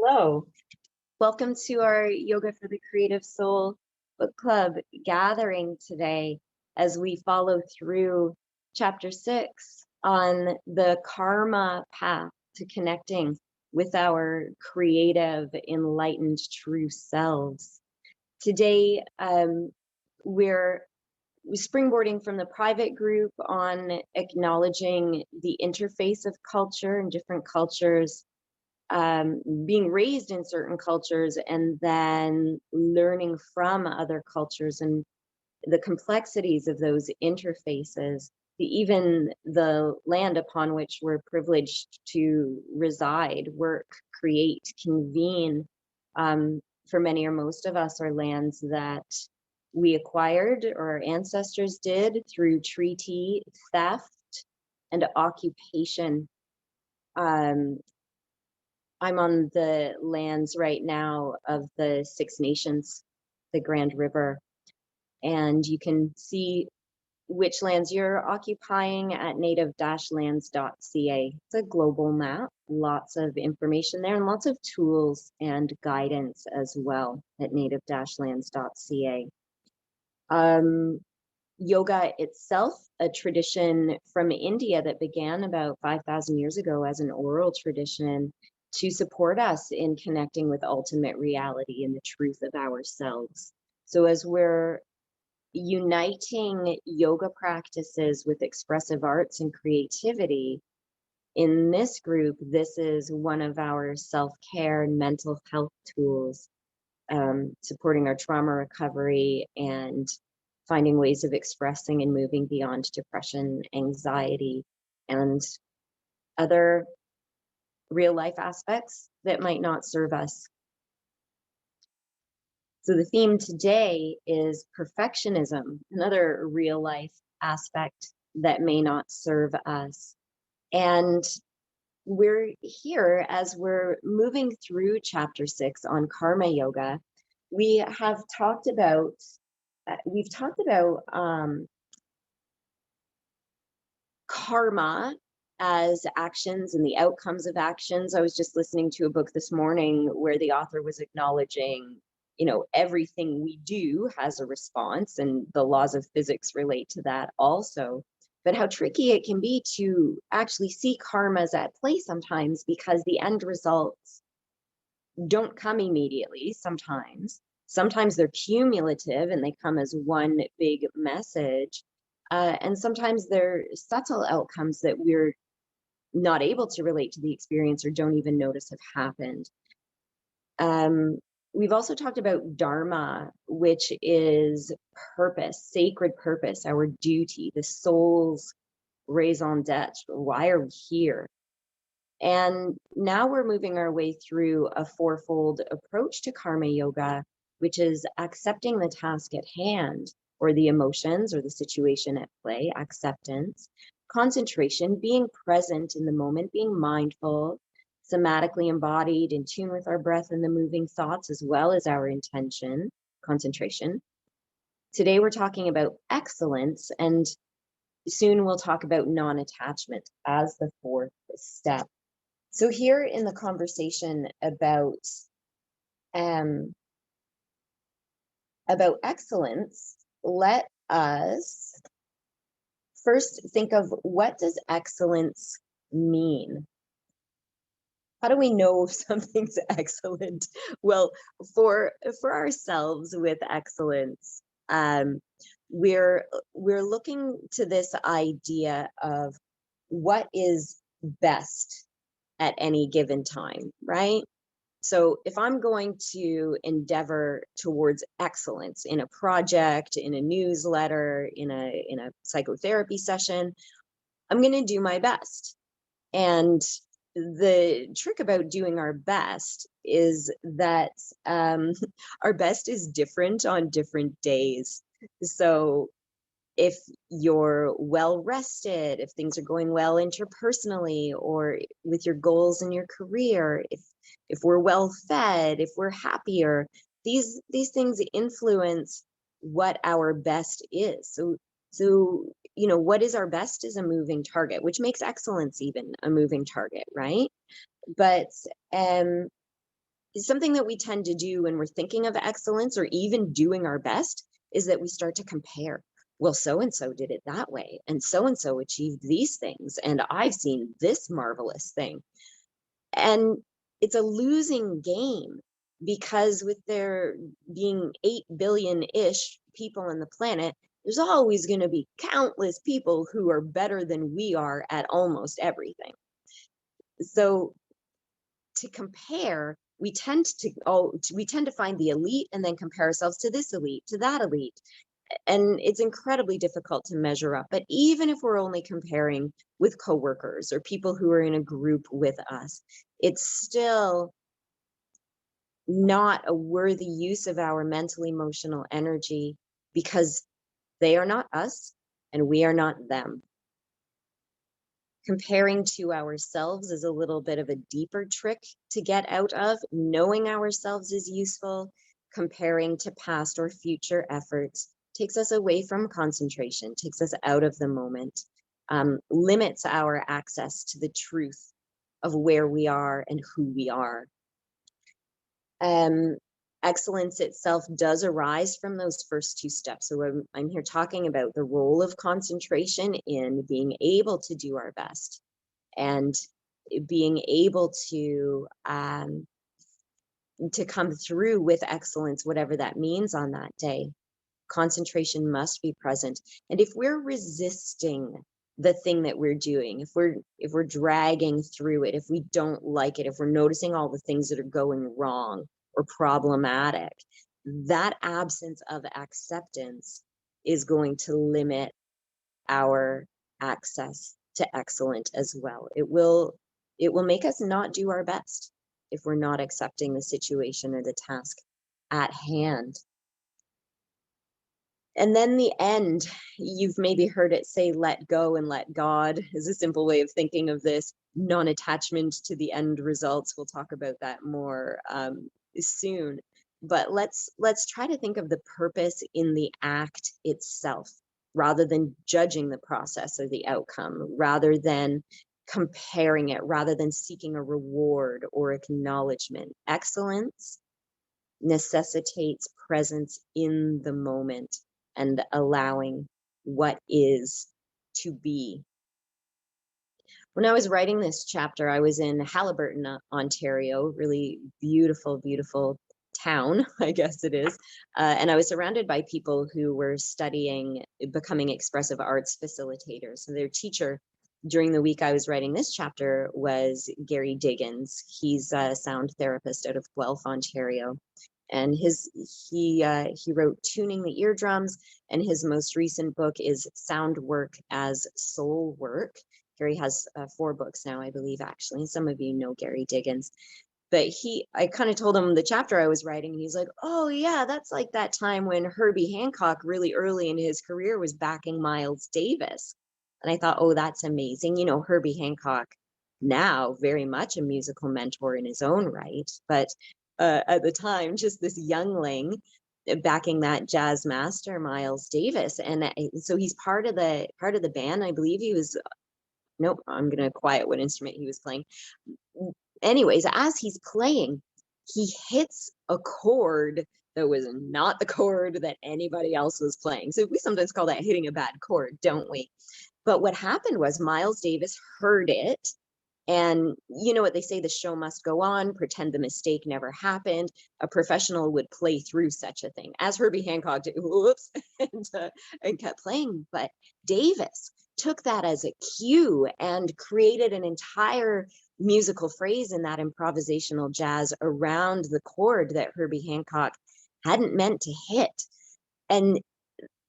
Hello. Welcome to our Yoga for the Creative Soul book club gathering today as we follow through chapter 6 on the karma path to connecting with our creative, enlightened, true selves. Today, we're springboarding from the private group on acknowledging the interface of culture and different cultures, being raised in certain cultures and then learning from other cultures and the complexities of those interfaces, even the land upon which we're privileged to reside, work, create, convene. For many or most of us are lands that we acquired or our ancestors did through treaty, theft, and occupation. I'm on the lands right now of the Six Nations, the Grand River, and you can see which lands you're occupying at native-lands.ca. It's a global map, lots of information there and lots of tools and guidance as well at native-lands.ca. Yoga itself, a tradition from India that began about 5,000 years ago as an oral tradition to support us in connecting with ultimate reality and the truth of ourselves. So as we're uniting yoga practices with expressive arts and creativity, in this group, this is one of our self-care and mental health tools, supporting our trauma recovery and finding ways of expressing and moving beyond depression, anxiety, and other real life aspects that might not serve us. So the theme today is perfectionism, another real life aspect that may not serve us. And we're here as we're moving through chapter 6 on karma yoga. We've talked about karma as actions and the outcomes of actions. I was just listening to a book this morning where the author was acknowledging, everything we do has a response, and the laws of physics relate to that also. But how tricky it can be to actually see karmas at play sometimes, because the end results don't come immediately sometimes. Sometimes they're cumulative and they come as one big message. And sometimes they're subtle outcomes that we're not able to relate to the experience or don't even notice have happened. We've also talked about dharma, which is purpose, sacred purpose, our duty, the soul's raison d'etre. Why are we here? And now we're moving our way through a fourfold approach to karma yoga, which is accepting the task at hand, or the emotions or the situation at play, acceptance, concentration, being present in the moment, being mindful, somatically embodied, in tune with our breath and the moving thoughts, as well as our intention, concentration. Today we're talking about excellence, and soon we'll talk about non-attachment as the fourth step. So here in the conversation about excellence, let us first think of, what does excellence mean? How do we know if something's excellent? Well, for ourselves with excellence, we're looking to this idea of what is best at any given time, right? So if I'm going to endeavor towards excellence in a project, in a newsletter, in a psychotherapy session, I'm going to do my best. And the trick about doing our best is that our best is different on different days. So if you're well rested, if things are going well interpersonally or with your goals in your career, if we're well fed, if we're happier, these things influence what our best is. So what is our best is a moving target, which makes excellence even a moving target, right? But something that we tend to do when we're thinking of excellence or even doing our best is that we start to compare. Well, so and so did it that way, and so achieved these things, and I've seen this marvelous thing. And it's a losing game because with there being 8 billion-ish people on the planet, there's always going to be countless people who are better than we are at almost everything. So to compare, we tend to find the elite and then compare ourselves to this elite, to that elite. And it's incredibly difficult to measure up. But even if we're only comparing with coworkers or people who are in a group with us, it's still not a worthy use of our mental emotional energy because they are not us and we are not them. Comparing to ourselves is a little bit of a deeper trick to get out of. Knowing ourselves is useful. Comparing to past or future efforts takes us away from concentration, takes us out of the moment, limits our access to the truth of where we are and who we are. Excellence itself does arise from those first two steps. So I'm here talking about the role of concentration in being able to do our best and being able to come through with excellence, whatever that means on that day. Concentration must be present. And if we're resisting the thing that we're doing, if we're dragging through it, if we don't like it, if we're noticing all the things that are going wrong or problematic, that absence of acceptance is going to limit our access to excellent as well. It will make us not do our best if we're not accepting the situation or the task at hand. And then the end, you've maybe heard it say, let go and let God, is a simple way of thinking of this. Non-attachment to the end results. We'll talk about that more soon. But let's try to think of the purpose in the act itself, rather than judging the process or the outcome, rather than comparing it, rather than seeking a reward or acknowledgement. Excellence necessitates presence in the moment and allowing what is to be. When I was writing this chapter, I was in Haliburton, Ontario, really beautiful, beautiful town, I guess it is. And I was surrounded by people who were studying becoming expressive arts facilitators. So their teacher during the week I was writing this chapter was Gary Diggins. He's a sound therapist out of Guelph, Ontario. And he wrote Tuning the Eardrums, and his most recent book is Sound Work as Soul Work. Gary has 4 books now, I believe, actually. Some of you know Gary Diggins. But I kind of told him the chapter I was writing, and he's like, oh yeah, that's like that time when Herbie Hancock really early in his career was backing Miles Davis. And I thought, oh, that's amazing. You know, Herbie Hancock now very much a musical mentor in his own right, but at the time, just this youngling backing that jazz master Miles Davis. And so he's part of the band. I believe he was, nope, I'm gonna quiet what instrument he was playing. Anyways, as he's playing, he hits a chord that was not the chord that anybody else was playing. So we sometimes call that hitting a bad chord, don't we? But what happened was Miles Davis heard it. And you know what they say, the show must go on, pretend the mistake never happened. A professional would play through such a thing, as Herbie Hancock did, whoops, and kept playing. But Davis took that as a cue and created an entire musical phrase in that improvisational jazz around the chord that Herbie Hancock hadn't meant to hit. And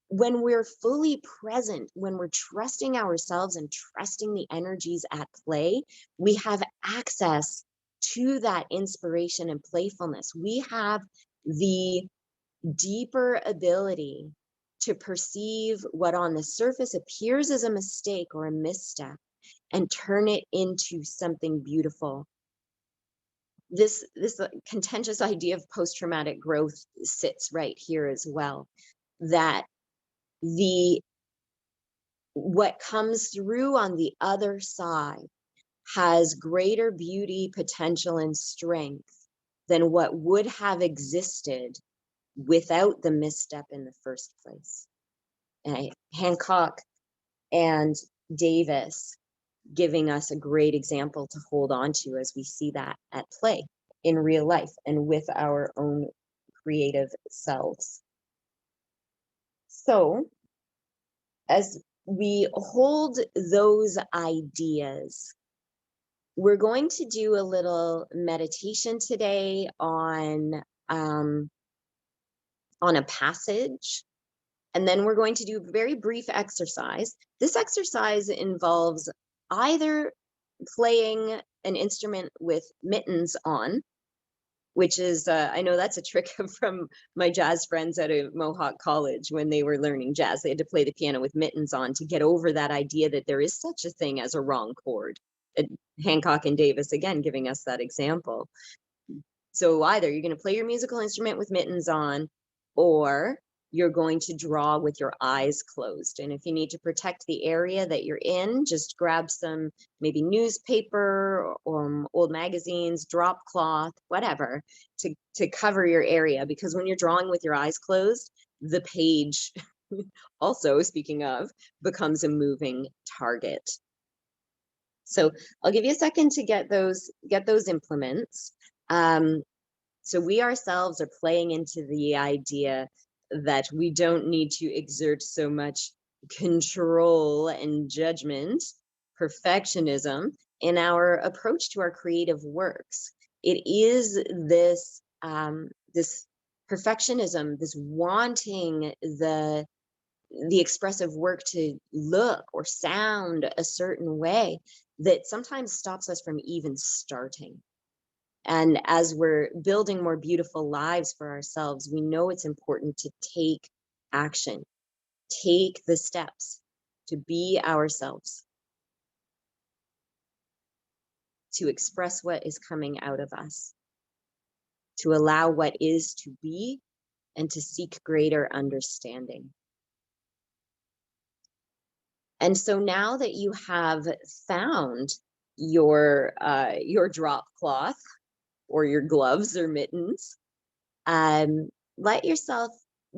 when we're fully present, when we're trusting ourselves and trusting the energies at play, we have access to that inspiration and playfulness. We have the deeper ability to perceive what on the surface appears as a mistake or a misstep and turn it into something beautiful. This contentious idea of post-traumatic growth sits right here as well, that what comes through on the other side has greater beauty, potential, and strength than what would have existed without the misstep in the first place. And Hancock and Davis giving us a great example to hold on to as we see that at play in real life and with our own creative selves. So as we hold those ideas, we're going to do a little meditation today on a passage, and then we're going to do a very brief exercise. This exercise involves either playing an instrument with mittens on, which is, I know that's a trick from my jazz friends at a Mohawk college when they were learning jazz. They had to play the piano with mittens on to get over that idea that there is such a thing as a wrong chord. Hancock and Davis, again, giving us that example. So either you're going to play your musical instrument with mittens on, or you're going to draw with your eyes closed. And if you need to protect the area that you're in, just grab some maybe newspaper or old magazines, drop cloth, whatever, to cover your area. Because when you're drawing with your eyes closed, the page also, speaking of, becomes a moving target. So I'll give you a second to get those implements. So we ourselves are playing into the idea that we don't need to exert so much control and judgment, perfectionism in our approach to our creative works. It is this this perfectionism, this wanting the expressive work to look or sound a certain way that sometimes stops us from even starting. And as we're building more beautiful lives for ourselves, we know it's important to take action, take the steps to be ourselves, to express what is coming out of us, to allow what is to be, and to seek greater understanding. And so now that you have found your drop cloth or your gloves or mittens, let yourself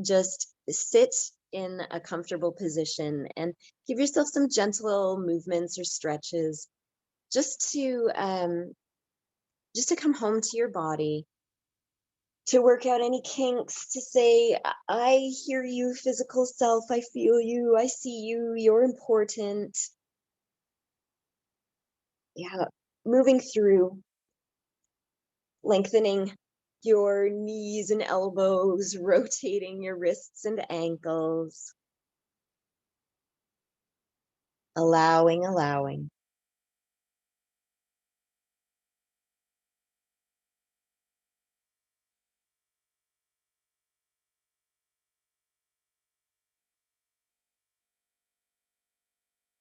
just sit in a comfortable position and give yourself some gentle movements or stretches just to come home to your body, to work out any kinks, to say, I hear you, physical self, I feel you, I see you, you're important. Yeah, moving through, lengthening your knees and elbows, rotating your wrists and ankles, allowing.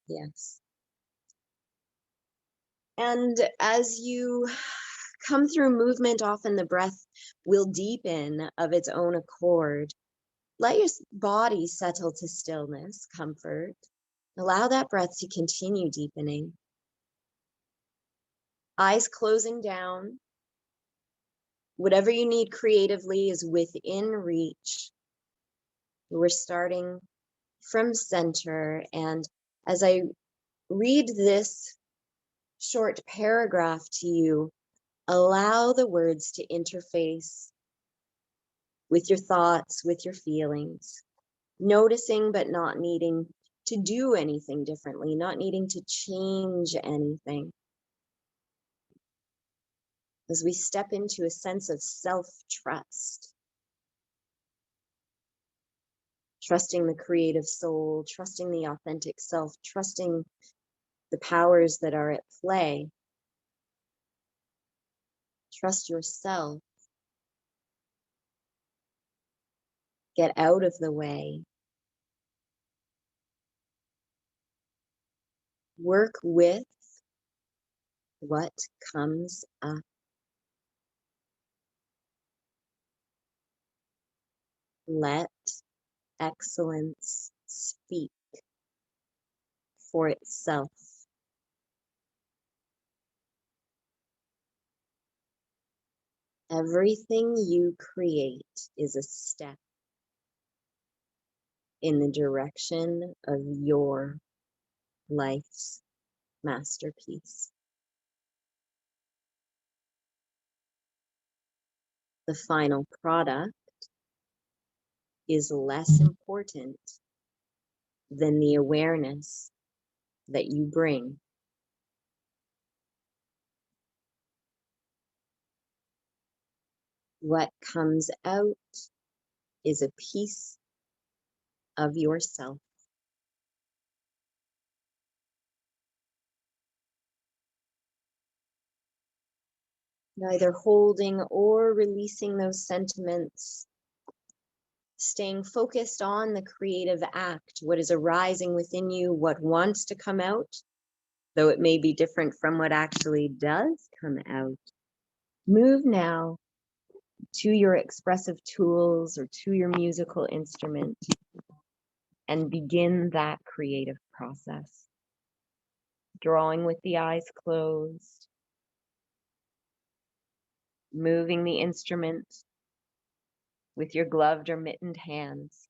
Yes. And as you come through movement, often the breath will deepen of its own accord. Let your body settle to stillness, comfort. Allow that breath to continue deepening. Eyes closing down. Whatever you need creatively is within reach. We're starting from center. And as I read this short paragraph to you, allow the words to interface with your thoughts, with your feelings, noticing but not needing to do anything differently, not needing to change anything. As we step into a sense of self-trust, trusting the creative soul, trusting the authentic self, trusting the powers that are at play. Trust yourself. Get out of the way. Work with what comes up. Let excellence speak for itself. Everything you create is a step in the direction of your life's masterpiece. The final product is less important than the awareness that you bring. What comes out is a piece of yourself. Neither holding or releasing those sentiments, staying focused on the creative act, what is arising within you, what wants to come out, though it may be different from what actually does come out. Move now to your expressive tools or to your musical instrument and begin that creative process. Drawing with the eyes closed, moving the instrument with your gloved or mittened hands.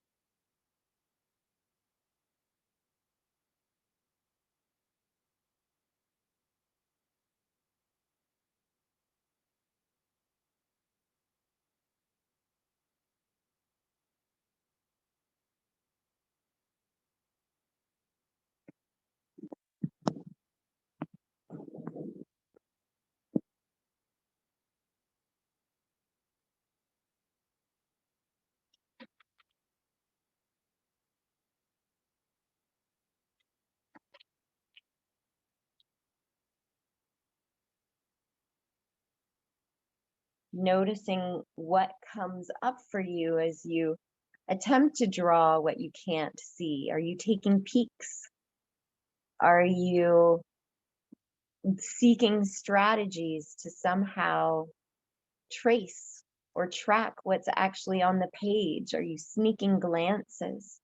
Noticing what comes up for you as you attempt to draw what you can't see. Are you taking peeks? Are you seeking strategies to somehow trace or track what's actually on the page? Are you sneaking glances?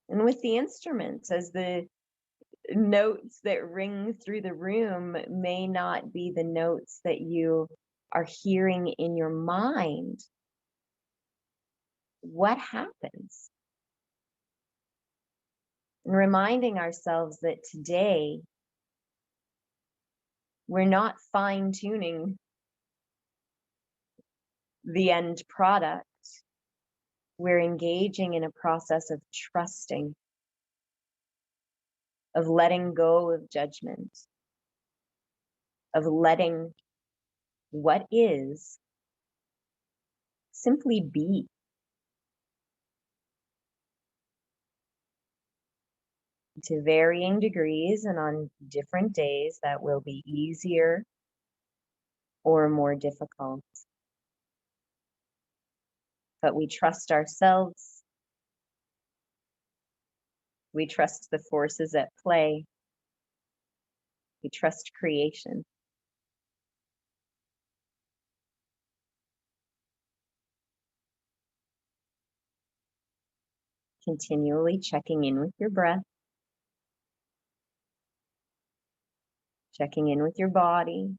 And with the instruments, as the notes that ring through the room may not be the notes that you are hearing in your mind, what happens? And reminding ourselves that today we're not fine-tuning the end product. We're engaging in a process of trusting, of letting go of judgment, of letting what is simply be. To varying degrees and on different days, that will be easier or more difficult. But we trust ourselves. We trust the forces at play. We trust creation. Continually checking in with your breath, checking in with your body,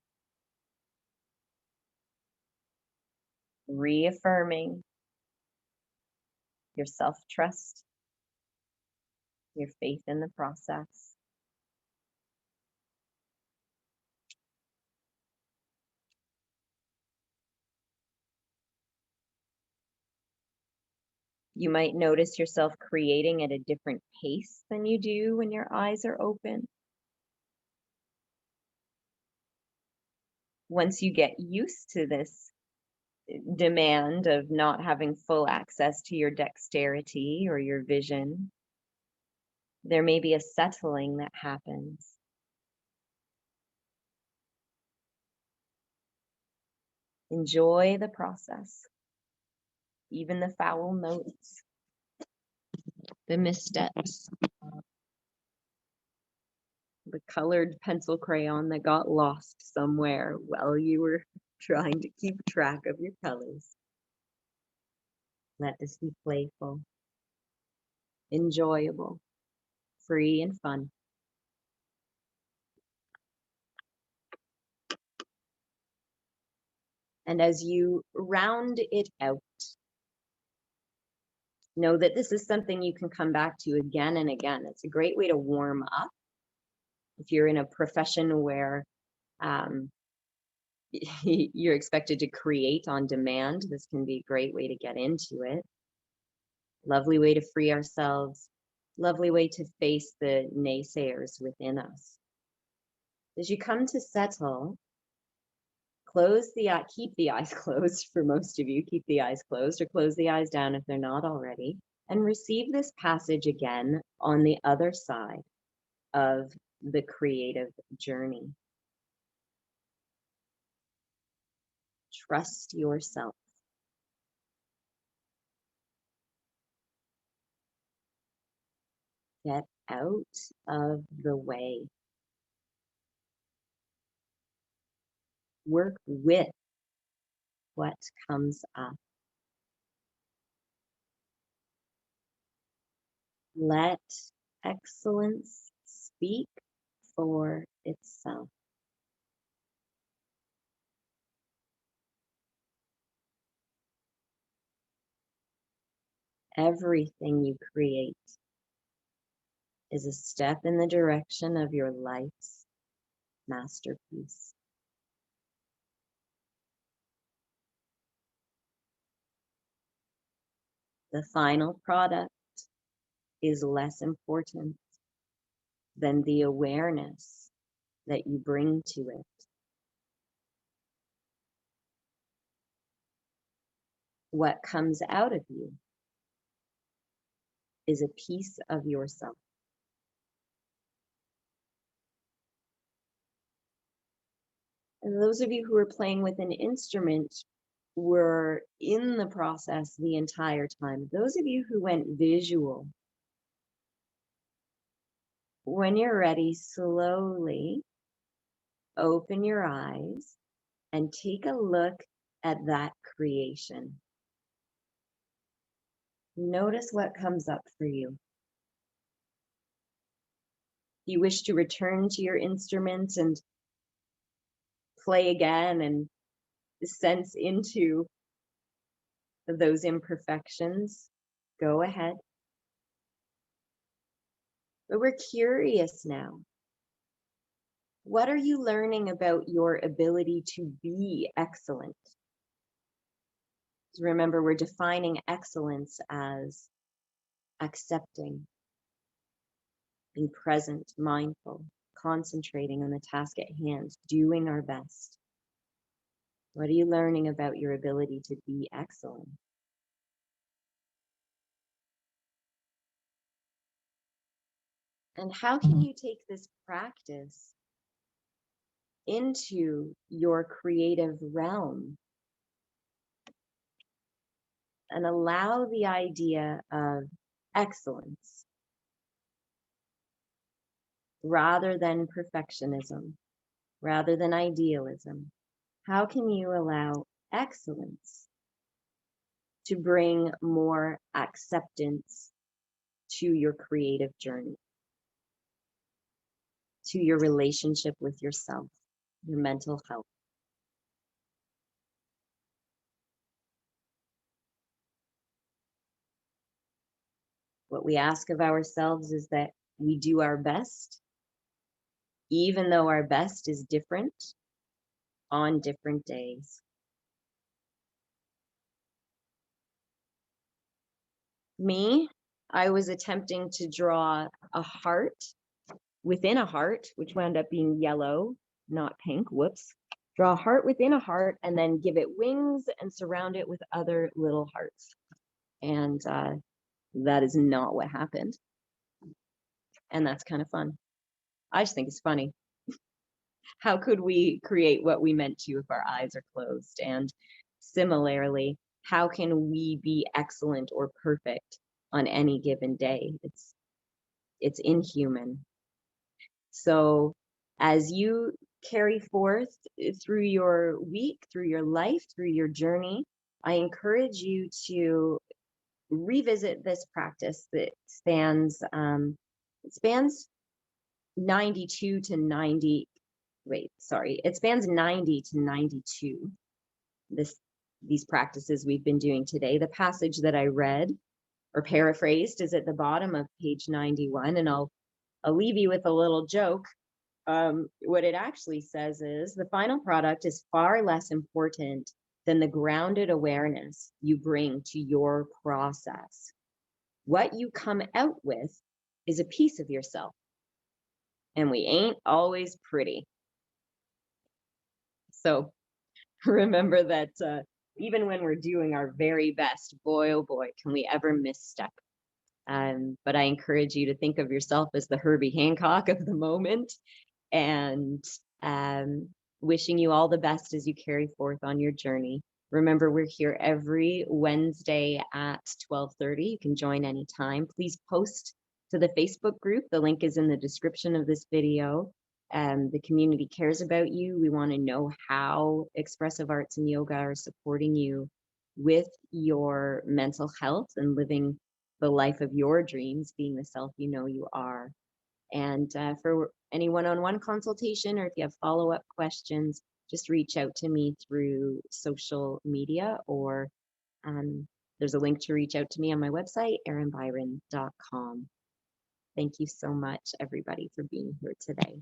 reaffirming your self-trust, your faith in the process. You might notice yourself creating at a different pace than you do when your eyes are open. Once you get used to this demand of not having full access to your dexterity or your vision, there may be a settling that happens. Enjoy the process, even the foul notes, the missteps, the colored pencil crayon that got lost somewhere while you were trying to keep track of your colors. Let this be playful, enjoyable, free and fun. And as you round it out, know that this is something you can come back to again and again. It's a great way to warm up. If you're in a profession where you're expected to create on demand, this can be a great way to get into it. Lovely way to free ourselves. Lovely way to face the naysayers within us. As you come to settle, keep the eyes closed for most of you. Keep the eyes closed or close the eyes down if they're not already. And receive this passage again on the other side of the creative journey. Trust yourself. Get out of the way. Work with what comes up. Let excellence speak for itself. Everything you create is a step in the direction of your life's masterpiece. The final product is less important than the awareness that you bring to it. What comes out of you is a piece of yourself. And those of you who are playing with an instrument were in the process the entire time. Those of you who went visual, when you're ready, slowly open your eyes and take a look at that creation. Notice what comes up for you. You wish to return to your instrument and play again and sense into those imperfections, go ahead. But we're curious now. What are you learning about your ability to be excellent? Remember, we're defining excellence as accepting, being present, mindful, concentrating on the task at hand, doing our best. What are you learning about your ability to be excellent? And how can you take this practice into your creative realm and allow the idea of excellence rather than perfectionism, rather than idealism? How can you allow excellence to bring more acceptance to your creative journey, to your relationship with yourself, your mental health? What we ask of ourselves is that we do our best, even though our best is different on different days. Me, I was attempting to draw a heart within a heart, which wound up being yellow, not pink. Whoops. Draw a heart within a heart and then give it wings and surround it with other little hearts. And that is not what happened. And that's kind of fun. I just think it's funny. How could we create what we meant to if our eyes are closed? And similarly, how can we be excellent or perfect on any given day? It's inhuman. So as you carry forth through your week, through your life, through your journey, I encourage you to revisit this practice that spans 92 to 90. It spans 90 to 92. these practices we've been doing today. The passage that I read or paraphrased is at the bottom of page 91, and I'll leave you with a little joke. What it actually says is the final product is far less important than the grounded awareness you bring to your process. What you come out with is a piece of yourself, and we ain't always pretty. So remember that even when we're doing our very best, boy, oh boy, can we ever misstep. But I encourage you to think of yourself as the Herbie Hancock of the moment, and wishing you all the best as you carry forth on your journey. Remember, we're here every Wednesday at 12:30. You can join anytime. Please post to the Facebook group. The link is in the description of this video. The community cares about you. We want to know how expressive arts and yoga are supporting you with your mental health and living the life of your dreams, being the self you know you are. And for any one-on-one consultation, or if you have follow-up questions, just reach out to me through social media, or there's a link to reach out to me on my website, erinbyron.com. Thank you so much, everybody, for being here today.